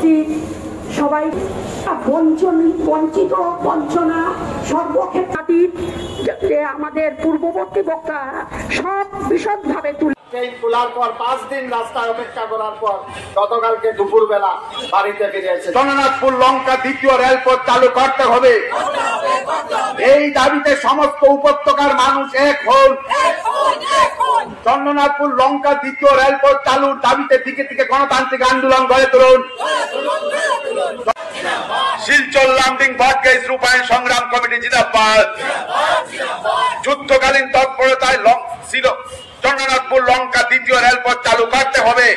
উপস্থিত সবাই বঞ্চিত বঞ্চনা সর্বক্ষেত্রে যে আমাদের পূর্ববর্তী বক্তা সব বিশদভাবে তোলার পর 5 দিন রাস্তায় অপেক্ষা করার পর গতকালকে দুপুরবেলা বাড়িতে ফিরে এসেছে। চন্দ্রনাথপুর লঙ্কা দ্বিতীয় রেলপথ চালু করতে হবে, এই দাবিতে সমস্ত উপত্যকার মানুষ এক হন। চন্দ্রনাথপুর লঙ্কা দ্বিতীয় রেলপথ চালুর দাবিতে দিকে দিকে গণতান্ত্রিক আন্দোলন গড়ে তুলুন। শিলচর লামডিং বটগাছ রূপায়ণ সংগ্রাম কমিটি জিন্দাবাদ। যুদ্ধকালীন তৎপরতায় ছিল চন্দ্রনাথপুর লঙ্কা দ্বিতীয় রেলপথ চালু করতে হবে।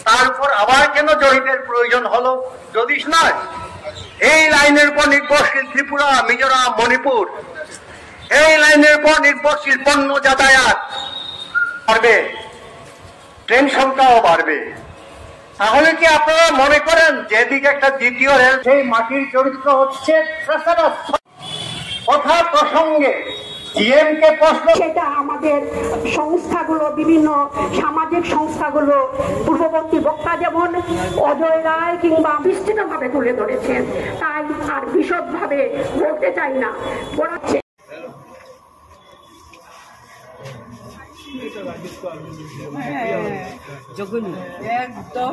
তারপর আবার কেন জহিদের প্রয়োজন হলো? যদি নয়, এই লাইনের উপর নির্ভরশীল ত্রিপুরা, মিজোরাম, মণিপুর, এই লাইনের উপর নির্ভরশীল পণ্য যাতায়াত বাড়বে, ট্রেন সংখ্যাও বাড়বে। তাহলে কি আপনারা মনে করেন যেদিকে একটা দ্বিতীয় রেল, সেই মাটির চরিত্র হচ্ছে কথা প্রসঙ্গে জিএমকে প্রশ্ন, সেটা আমাদের সংস্থাগুলো, বিভিন্ন সামাজিক সংস্থাগুলো পূর্ববর্তী বক্তা যেমন অজয় রায় কিংবা বিস্তৃতভাবে তুলে ধরেছেন, তাই আর বিশদভাবে বলতে চাই না। বলাচ্ছে একদম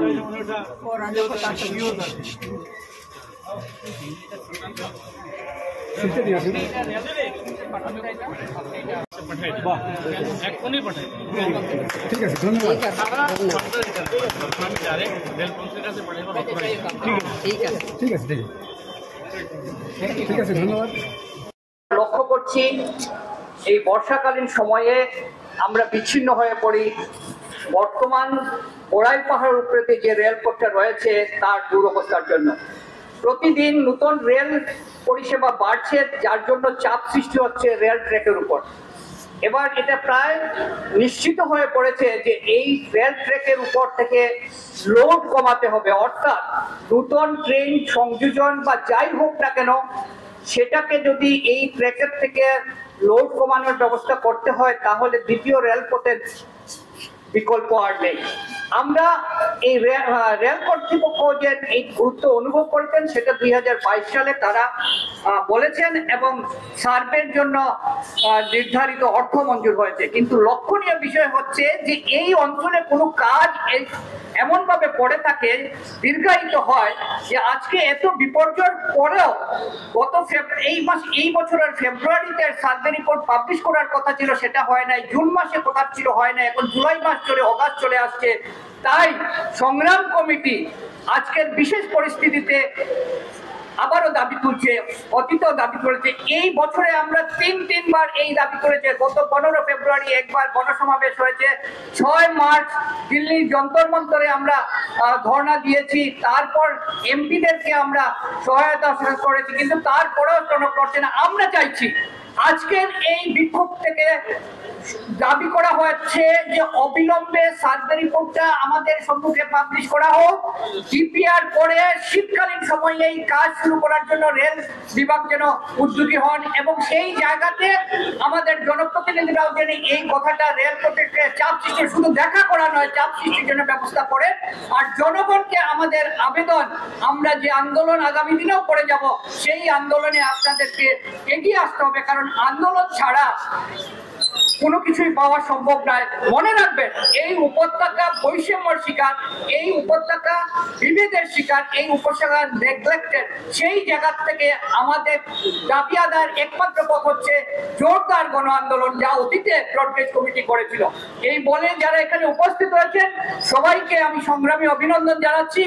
ঠিক আছে, ধন্যবাদ। ঠিক আছে, ঠিক আছে, ধন্যবাদ। লক্ষ্য করছি এই বর্ষাকালীন সময়ে আমরা বিচ্ছিন্ন হয়ে পড়ি। বর্তমান ওড়াই পাহাড় উপরে যে রেলপথটা রয়েছে তার দুরবস্থার জন্য প্রতিদিন নতুন রেল পরিষেবা বাড়ছে, যার জন্য চাপ সৃষ্টি হচ্ছে রেল ট্র্যাকের উপর। এবার এটা প্রায় নিশ্চিত হয়ে পড়েছে যে এই রেল ট্র্যাকের উপর থেকে লোড কমাতে হবে, অর্থাৎ নতুন ট্রেন সংযোজন বা যাই হোক না কেন, সেটাকে যদি এই ট্র্যাকের থেকে লোড কমানোর ব্যবস্থা করতে হয় তাহলে দ্বিতীয় রেলপথের বিকল্প আর নেই। আমরা এই রেল কর্তৃপক্ষ যে এই গুরুত্ব অনুভব করেছেন সেটা 2022 সালে তারা বলেছেন এবং সার্ভের জন্য নির্ধারিত অর্থ মঞ্জুর হয়েছে। কিন্তু লক্ষণীয় বিষয় হচ্ছে যে এই অঞ্চলে কোনো কাজ এমন ভাবে পড়ে থাকে, দীর্ঘায়িত হয় যে আজকে এত বিপর্যয়ের পরেও এই বছরের ফেব্রুয়ারিতে সার্ভে রিপোর্ট পাবলিশ করার কথা ছিল, সেটা হয় নাই। জুন মাসে কথা ছিল, হয় না। এখন জুলাই মাস চলে, অগাস্ট চলে আসছে। তাই সংগ্রাম কমিটি আজকের বিশেষ পরিস্থিতিতে আবারও দাবি তুলছে, অতীতেও দাবি করেছে। এই বছরে আমরা তিনবার এই দাবি করেছে। গত 15 ফেব্রুয়ারি একবার গণসমাবেশ হয়েছে, 6 মার্চ দিল্লির যন্তর মন্তরে আমরা ধর্ণা দিয়েছি, তারপর এমপিদেরকে আমরা সহায়তা করেছি, কিন্তু তারপরেও কোনো করছে না। আমরা চাইছি আজকের এই বিক্ষোভ থেকে দাবি করা হচ্ছে যে অবিলম্বে সার্ভে রিপোর্টটা আমাদের সম্মুখে পাবলিশ করা হোক, ডিপিআর করে শীতকালীন সময়ে এই কাজ শুরু করার জন্য রেল বিভাগ যেন উদ্যোগী হন এবং সেই জায়গাতে আমাদের জনপ্রতিনিধিরাও যেন এই কথাটা রেল প্রত্যেককে চাপ সৃষ্টি, শুধু দেখা করা নয়, চাপ সৃষ্টির জন্য ব্যবস্থা করে। আর জনগণকে আমাদের আবেদন, আমরা যে আন্দোলন আগামী দিনেও করে যাব, সেই আন্দোলনে আপনাদেরকে এগিয়ে আসতে হবে, কারণ আন্দোলন ছাড়া কোনো কিছুই পাওয়া সম্ভব নয়। মনে রাখবেন, এই উপত্যকা বৈষম্যের শিকার, এই উপত্যকা বিভেদের শিকার, এই উপত্যকা নেগলেক্টেড। সেই জায়গা থেকে আমাদের দাবি আদায়ের একমাত্র পথ হচ্ছে জোরদার গণ আন্দোলন, যা অতীতে ব্রডগেজ কমিটি করেছিল। এই বলে যারা এখানে উপস্থিত হয়েছেন সবাইকে আমি সংগ্রামী অভিনন্দন জানাচ্ছি।